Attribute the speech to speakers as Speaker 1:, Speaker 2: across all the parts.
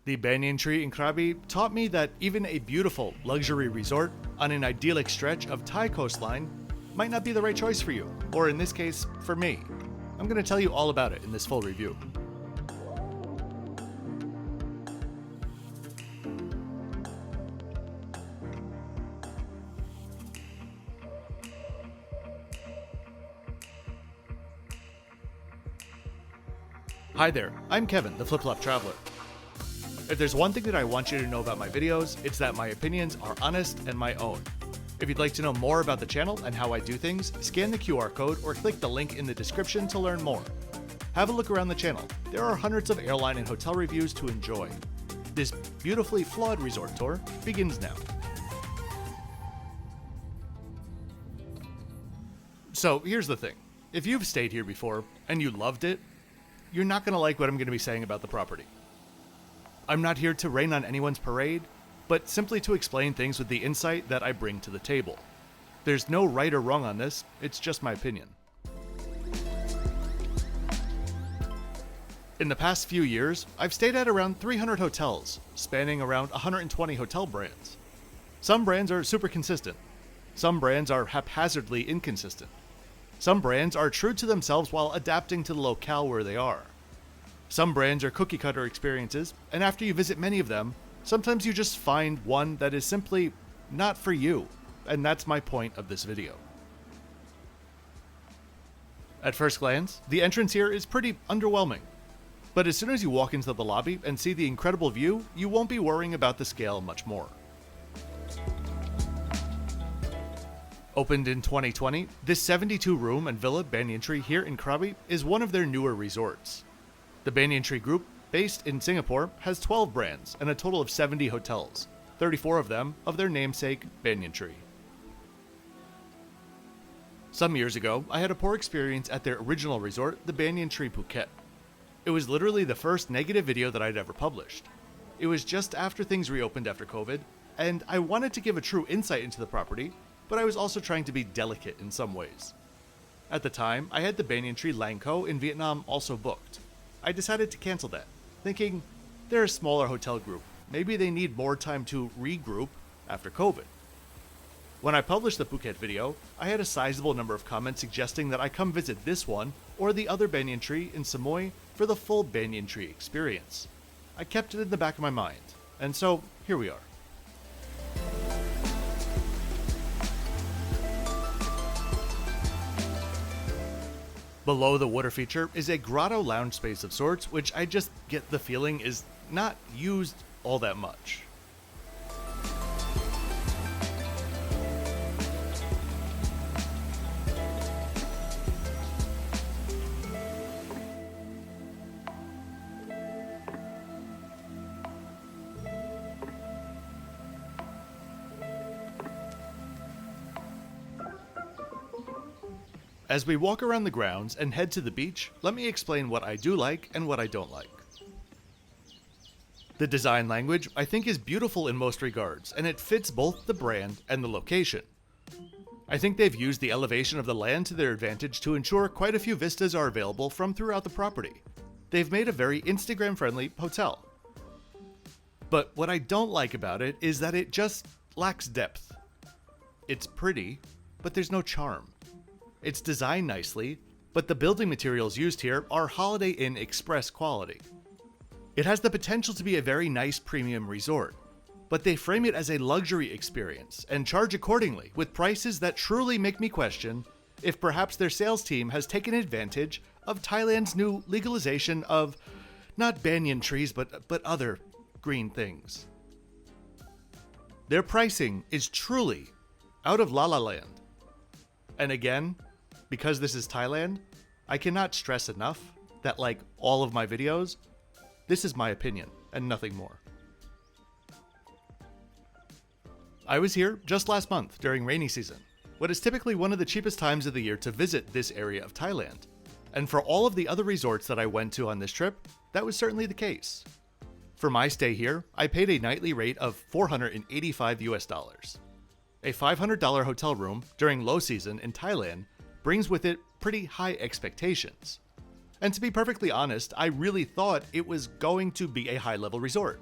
Speaker 1: The Banyan Tree Krabi taught me that even a beautiful luxury resort on an idyllic stretch of Thai coastline might not be the right choice for you, or in this case, for me. I'm going to tell you all about it in this full review. Hi there, I'm Kevin, the Flip-Flop Traveler. If there's one thing that I want you to know about my videos, it's that my opinions are honest and my own. If you'd like to know more about the channel and how I do things, scan the QR code or click the link in the description to learn more. Have a look around the channel. There are hundreds of airline and hotel reviews to enjoy. This beautifully flawed resort tour begins now. So here's the thing. If you've stayed here before and you loved it, you're not going to like what I'm going to be saying about the property. I'm not here to rain on anyone's parade, but simply to explain things with the insight that I bring to the table. There's no right or wrong on this, it's just my opinion. In the past few years, I've stayed at around 300 hotels, spanning around 120 hotel brands. Some brands are super consistent. Some brands are haphazardly inconsistent. Some brands are true to themselves while adapting to the locale where they are. Some brands are cookie-cutter experiences, and after you visit many of them, sometimes you just find one that is simply not for you, and that's my point of this video. At first glance, the entrance here is pretty underwhelming, but as soon as you walk into the lobby and see the incredible view, you won't be worrying about the scale much more. Opened in 2020, this 72-room and villa Banyan Tree here in Krabi is one of their newer resorts. The Banyan Tree Group, based in Singapore, has 12 brands and a total of 70 hotels, 34 of them of their namesake, Banyan Tree. Some years ago, I had a poor experience at their original resort, the Banyan Tree Phuket. It was literally the first negative video that I'd ever published. It was just after things reopened after COVID, and I wanted to give a true insight into the property, but I was also trying to be delicate in some ways. At the time, I had the Banyan Tree Langko in Vietnam also booked. I decided to cancel that, thinking they're a smaller hotel group. Maybe they need more time to regroup after COVID. When I published the Phuket video, I had a sizable number of comments suggesting that I come visit this one or the other Banyan Tree in Samui for the full Banyan Tree experience. I kept it in the back of my mind, and so here we are. Below the water feature is a grotto lounge space of sorts, which I just get the feeling is not used all that much. As we walk around the grounds and head to the beach, let me explain what I do like and what I don't like. The design language, I think, is beautiful in most regards, and it fits both the brand and the location. I think they've used the elevation of the land to their advantage to ensure quite a few vistas are available from throughout the property. They've made a very Instagram-friendly hotel. But what I don't like about it is that it just lacks depth. It's pretty, but there's no charm. It's designed nicely, but the building materials used here are Holiday Inn Express quality. It has the potential to be a very nice premium resort, but they frame it as a luxury experience and charge accordingly with prices that truly make me question if perhaps their sales team has taken advantage of Thailand's new legalization of not banyan trees but other green things. Their pricing is truly out of La La Land. And again, because this is Thailand, I cannot stress enough that, like all of my videos, this is my opinion and nothing more. I was here just last month during rainy season, what is typically one of the cheapest times of the year to visit this area of Thailand. And for all of the other resorts that I went to on this trip, that was certainly the case. For my stay here, I paid a nightly rate of $485 US. A $500 hotel room during low season in Thailand brings with it pretty high expectations. And to be perfectly honest, I really thought it was going to be a high-level resort.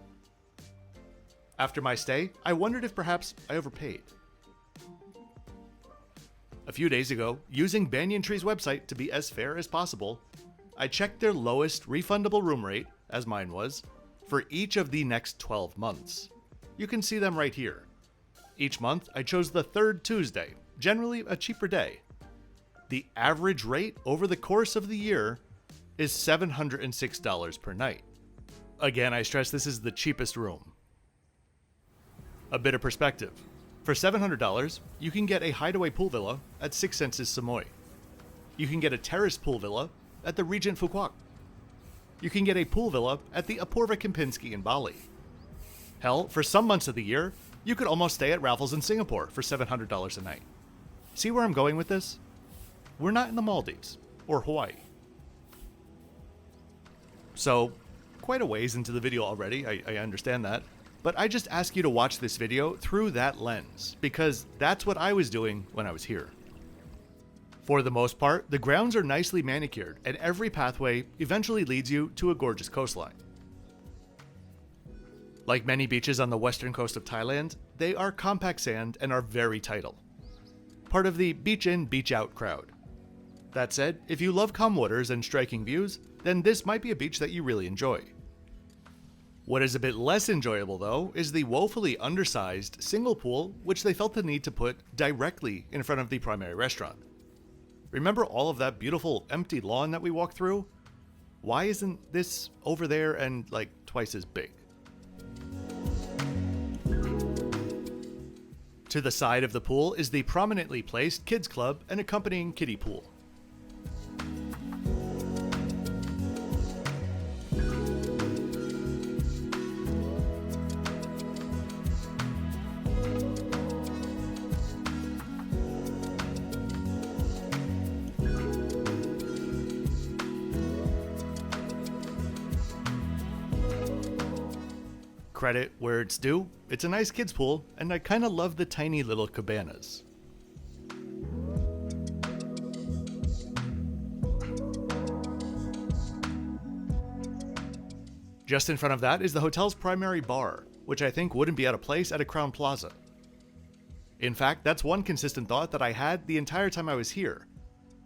Speaker 1: After my stay, I wondered if perhaps I overpaid. A few days ago, using Banyan Tree's website to be as fair as possible, I checked their lowest refundable room rate, as mine was, for each of the next 12 months. You can see them right here. Each month, I chose the third Tuesday, generally a cheaper day. The average rate over the course of the year is $706 per night. Again, I stress this is the cheapest room. A bit of perspective. For $700, you can get a hideaway pool villa at 6 Senses Samoy. You can get a terrace pool villa at the Regent Phuquoc. You can get a pool villa at the Apurva Kempinski in Bali. Hell, for some months of the year, you could almost stay at Raffles in Singapore for $700 a night. See where I'm going with this? We're not in the Maldives or Hawaii. So, quite a ways into the video already, I understand that. But I just ask you to watch this video through that lens, because that's what I was doing when I was here. For the most part, the grounds are nicely manicured, and every pathway eventually leads you to a gorgeous coastline. Like many beaches on the western coast of Thailand, they are compact sand and are very tidal. Part of the beach in, beach out crowd. That said, if you love calm waters and striking views, then this might be a beach that you really enjoy. What is a bit less enjoyable, though, is the woefully undersized single pool which they felt the need to put directly in front of the primary restaurant. Remember all of that beautiful empty lawn that we walked through? Why isn't this over there and like twice as big? To the side of the pool is the prominently placed kids club and accompanying kiddie pool. Credit where it's due, it's a nice kids pool, and I kinda love the tiny little cabanas. Just in front of that is the hotel's primary bar, which I think wouldn't be out of place at a Crowne Plaza. In fact, that's one consistent thought that I had the entire time I was here.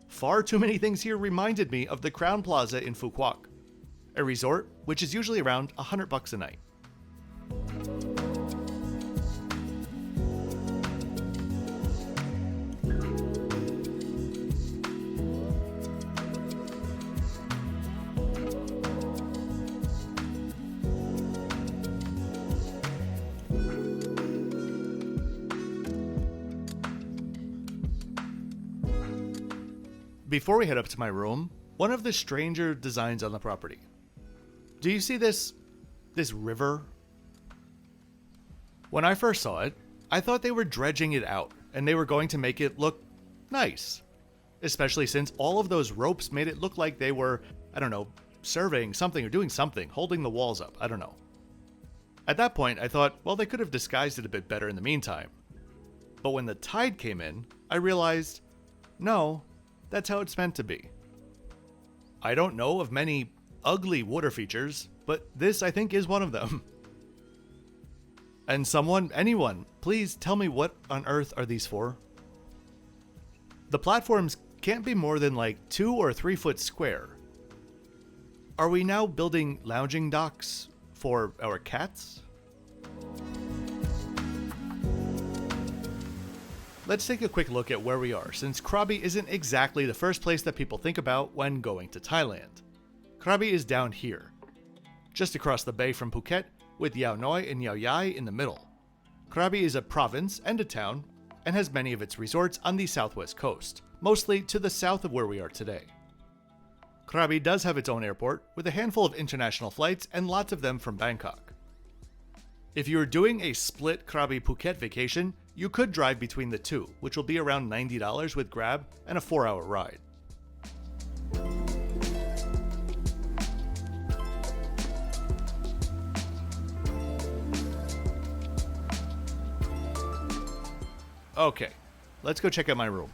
Speaker 1: Far too many things here reminded me of the Crowne Plaza in Phuquoc, a resort which is usually around $100 a night. Before we head up to my room, one of the stranger designs on the property. Do you see this river? When I first saw it, I thought they were dredging it out, and they were going to make it look nice. Especially since all of those ropes made it look like they were, I don't know, surveying something or doing something, holding the walls up, I don't know. At that point, I thought, well, they could have disguised it a bit better in the meantime. But when the tide came in, I realized, no, that's how it's meant to be. I don't know of many ugly water features, but this I think is one of them. And anyone, please tell me what on earth are these for? The platforms can't be more than like 2 or 3 foot square. Are we now building lounging docks for our cats? Let's take a quick look at where we are, since Krabi isn't exactly the first place that people think about when going to Thailand. Krabi is down here, just across the bay from Phuket, with Yao Noi and Yao Yai in the middle. Krabi is a province and a town, and has many of its resorts on the southwest coast, mostly to the south of where we are today. Krabi does have its own airport, with a handful of international flights and lots of them from Bangkok. If you are doing a split Krabi-Phuket vacation, you could drive between the two, which will be around $90 with Grab and a 4-hour ride. Okay, let's go check out my room.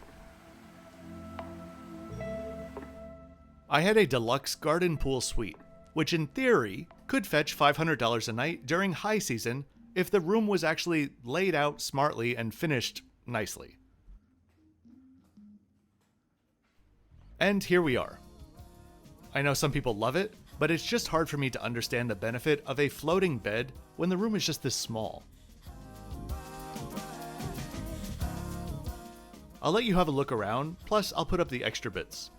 Speaker 1: I had a deluxe garden pool suite, which in theory could fetch $500 a night during high season if the room was actually laid out smartly and finished nicely. And here we are. I know some people love it, but it's just hard for me to understand the benefit of a floating bed when the room is just this small. I'll let you have a look around, plus I'll put up the extra bits.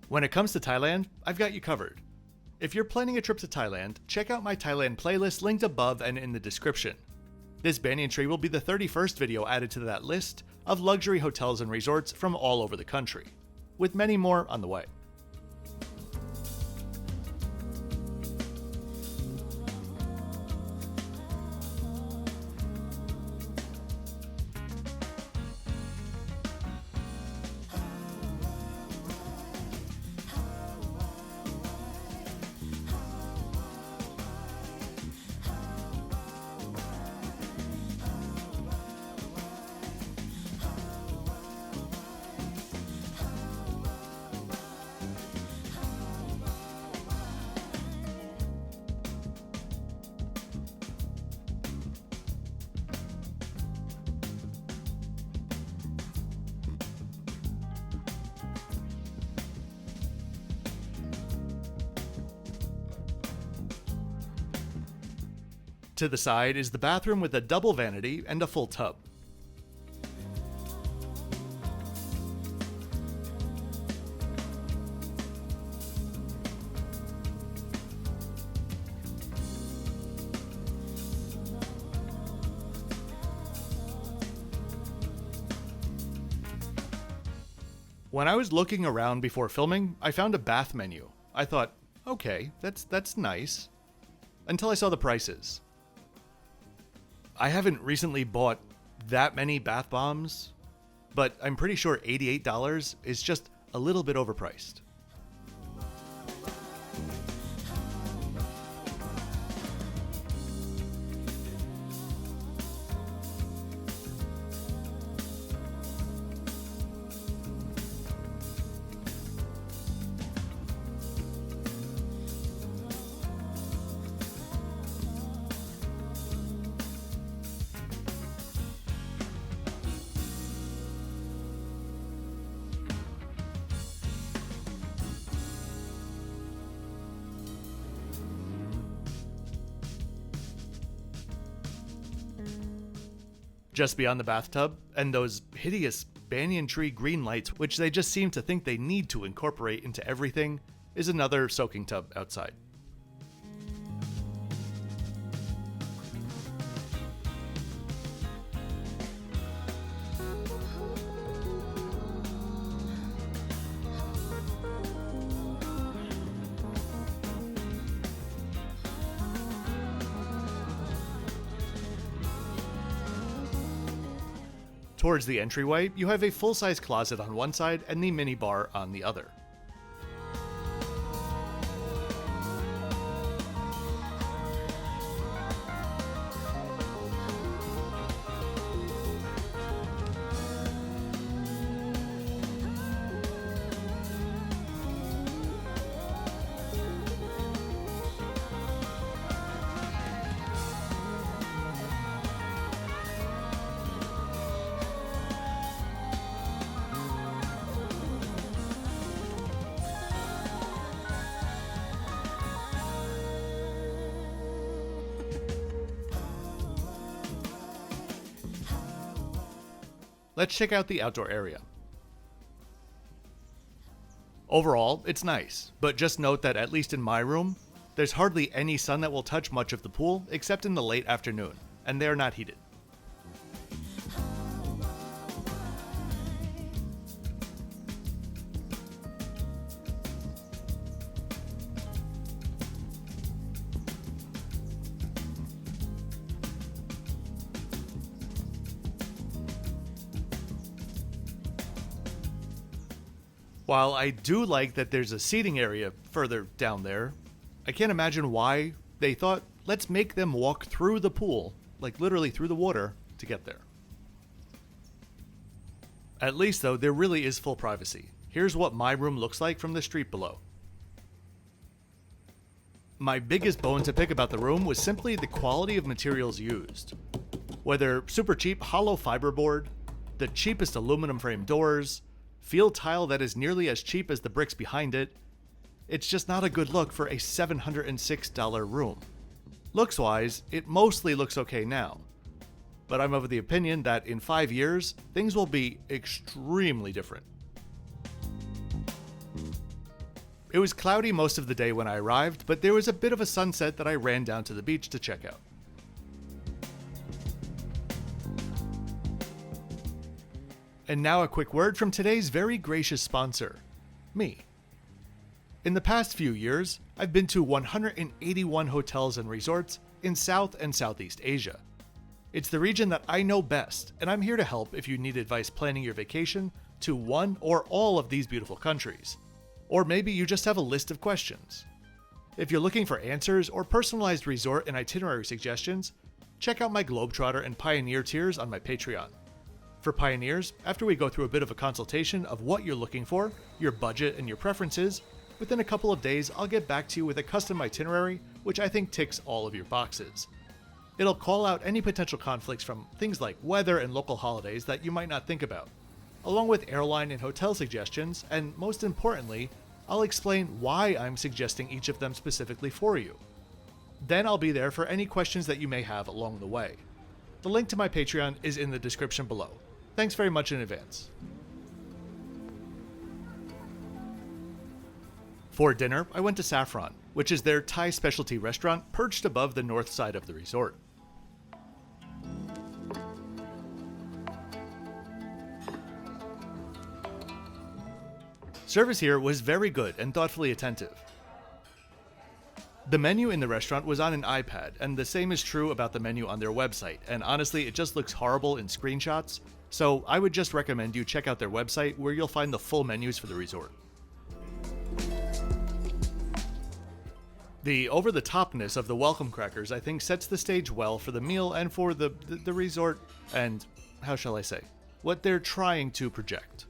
Speaker 1: When it comes to Thailand, I've got you covered. If you're planning a trip to Thailand, check out my Thailand playlist linked above and in the description. This Banyan Tree will be the 31st video added to that list of luxury hotels and resorts from all over the country, with many more on the way. To the side is the bathroom with a double vanity and a full tub. When I was looking around before filming, I found a bath menu. I thought, okay, that's nice. Until I saw the prices. I haven't recently bought that many bath bombs, but I'm pretty sure $88 is just a little bit overpriced. Just beyond the bathtub, and those hideous banyan tree green lights, which they just seem to think they need to incorporate into everything, is another soaking tub outside. Towards the entryway, you have a full-size closet on one side and the mini bar on the other. Let's check out the outdoor area. Overall, it's nice, but just note that at least in my room, there's hardly any sun that will touch much of the pool except in the late afternoon, and they're not heated. While I do like that there's a seating area further down there, I can't imagine why they thought, let's make them walk through the pool, like literally through the water, to get there. At least, though, there really is full privacy. Here's what my room looks like from the street below. My biggest bone to pick about the room was simply the quality of materials used. Whether super cheap hollow fiberboard, the cheapest aluminum frame doors, field tile that is nearly as cheap as the bricks behind it, it's just not a good look for a $706 room. Looks-wise, it mostly looks okay now, but I'm of the opinion that in 5 years, things will be extremely different. It was cloudy most of the day when I arrived, but there was a bit of a sunset that I ran down to the beach to check out. And now a quick word from today's very gracious sponsor, me. In the past few years, I've been to 181 hotels and resorts in South and Southeast Asia. It's the region that I know best, and I'm here to help if you need advice planning your vacation to one or all of these beautiful countries. Or maybe you just have a list of questions. If you're looking for answers or personalized resort and itinerary suggestions, check out my Globetrotter and Pioneer tiers on my Patreon. For Pioneers, after we go through a bit of a consultation of what you're looking for, your budget, and your preferences, within a couple of days I'll get back to you with a custom itinerary which I think ticks all of your boxes. It'll call out any potential conflicts from things like weather and local holidays that you might not think about, along with airline and hotel suggestions, and most importantly, I'll explain why I'm suggesting each of them specifically for you. Then I'll be there for any questions that you may have along the way. The link to my Patreon is in the description below. Thanks very much in advance. For dinner, I went to Saffron, which is their Thai specialty restaurant perched above the north side of the resort. Service here was very good and thoughtfully attentive. The menu in the restaurant was on an iPad, and the same is true about the menu on their website, and honestly, it just looks horrible in screenshots, so I would just recommend you check out their website where you'll find the full menus for the resort. The over-the-topness of the welcome crackers, I think, sets the stage well for the meal and for the resort and, how shall I say, what they're trying to project.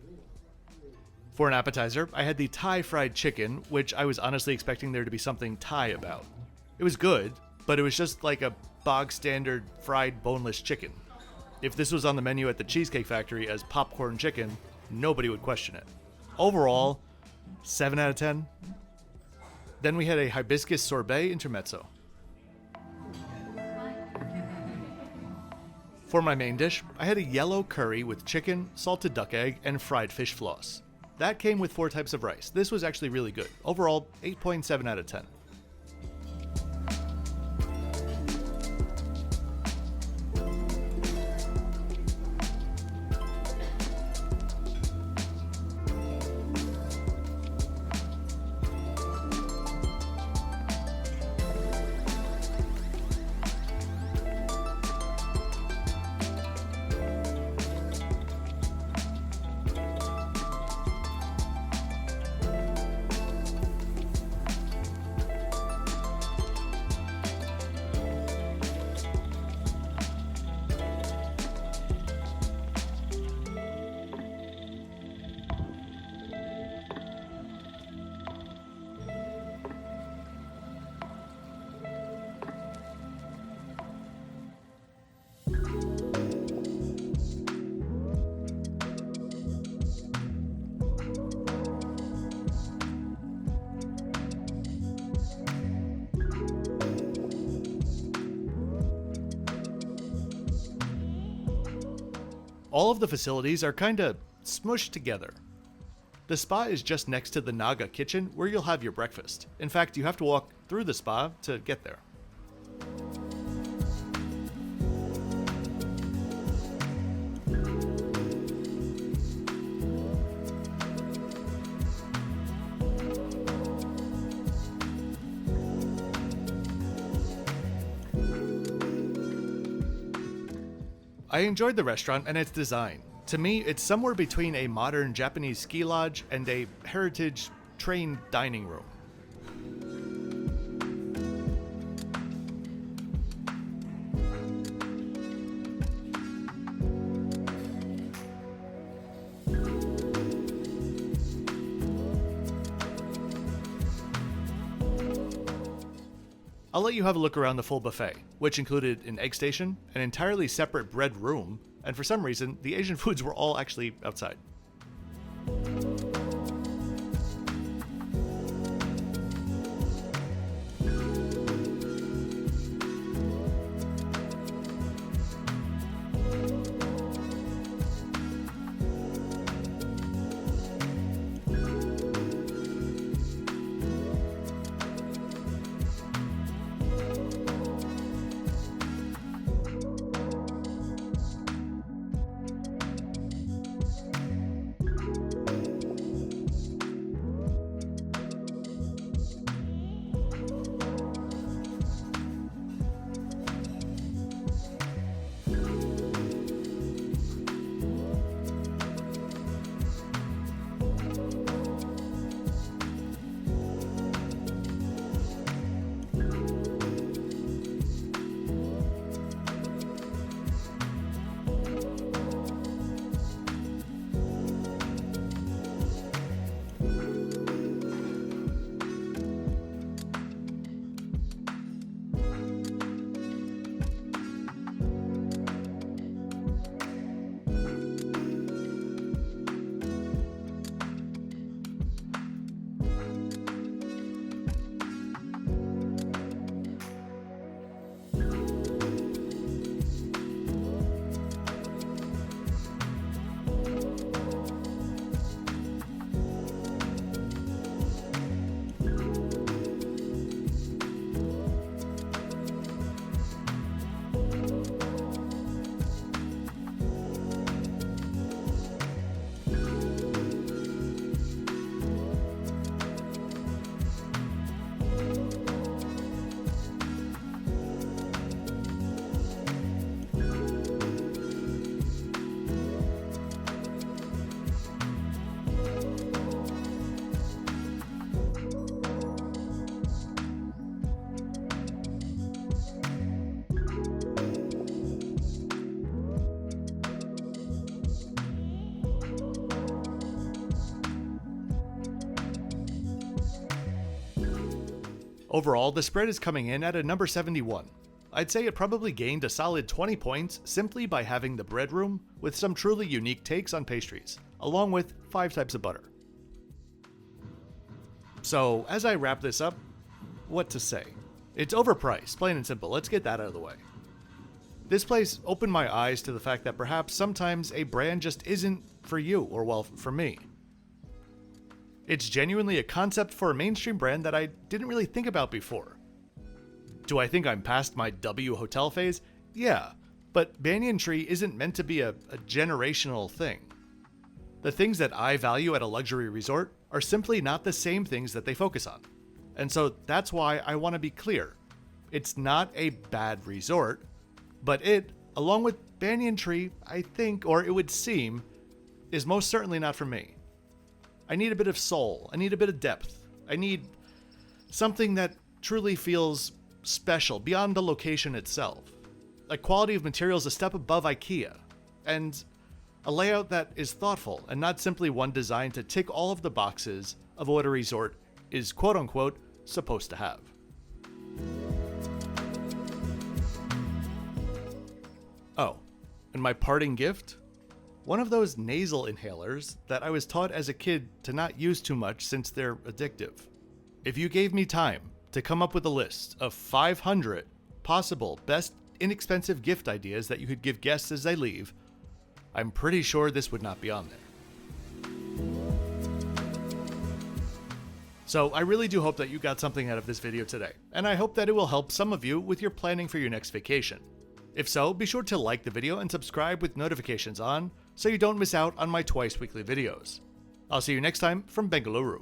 Speaker 1: For an appetizer, I had the Thai fried chicken, which I was honestly expecting there to be something Thai about. It was good, but it was just like a bog-standard fried boneless chicken. If this was on the menu at the Cheesecake Factory as popcorn chicken, nobody would question it. Overall, 7 out of 10. Then we had a hibiscus sorbet intermezzo. For my main dish, I had a yellow curry with chicken, salted duck egg, and fried fish floss. That came with 4 types of rice. This was actually really good. Overall, 8.7 out of 10. All of the facilities are kinda smushed together. The spa is just next to the Naga kitchen where you'll have your breakfast. In fact, you have to walk through the spa to get there. I enjoyed the restaurant and its design. To me, it's somewhere between a modern Japanese ski lodge and a heritage train dining room. I'll let you have a look around the full buffet, which included an egg station, an entirely separate bread room, and for some reason, the Asian foods were all actually outside. Overall, the spread is coming in at a number 71. I'd say it probably gained a solid 20 points simply by having the bread room with some truly unique takes on pastries, along with 5 types of butter. So, as I wrap this up, what to say? It's overpriced, plain and simple. Let's get that out of the way. This place opened my eyes to the fact that perhaps sometimes a brand just isn't for you, or well, for me. It's genuinely a concept for a mainstream brand that I didn't really think about before. Do I think I'm past my W hotel phase? Yeah, but Banyan Tree isn't meant to be a generational thing. The things that I value at a luxury resort are simply not the same things that they focus on. And so that's why I want to be clear. It's not a bad resort, but it, along with Banyan Tree, I think, or it would seem, is most certainly not for me. I need a bit of soul. I need a bit of depth. I need something that truly feels special beyond the location itself. A quality of materials a step above IKEA. And a layout that is thoughtful and not simply one designed to tick all of the boxes of what a resort is quote unquote supposed to have. Oh, and my parting gift? One of those nasal inhalers that I was taught as a kid to not use too much since they're addictive. If you gave me time to come up with a list of 500 possible best inexpensive gift ideas that you could give guests as they leave, I'm pretty sure this would not be on there. So I really do hope that you got something out of this video today, and I hope that it will help some of you with your planning for your next vacation. If so, be sure to like the video and subscribe with notifications on so you don't miss out on my twice weekly videos. I'll see you next time from Bengaluru.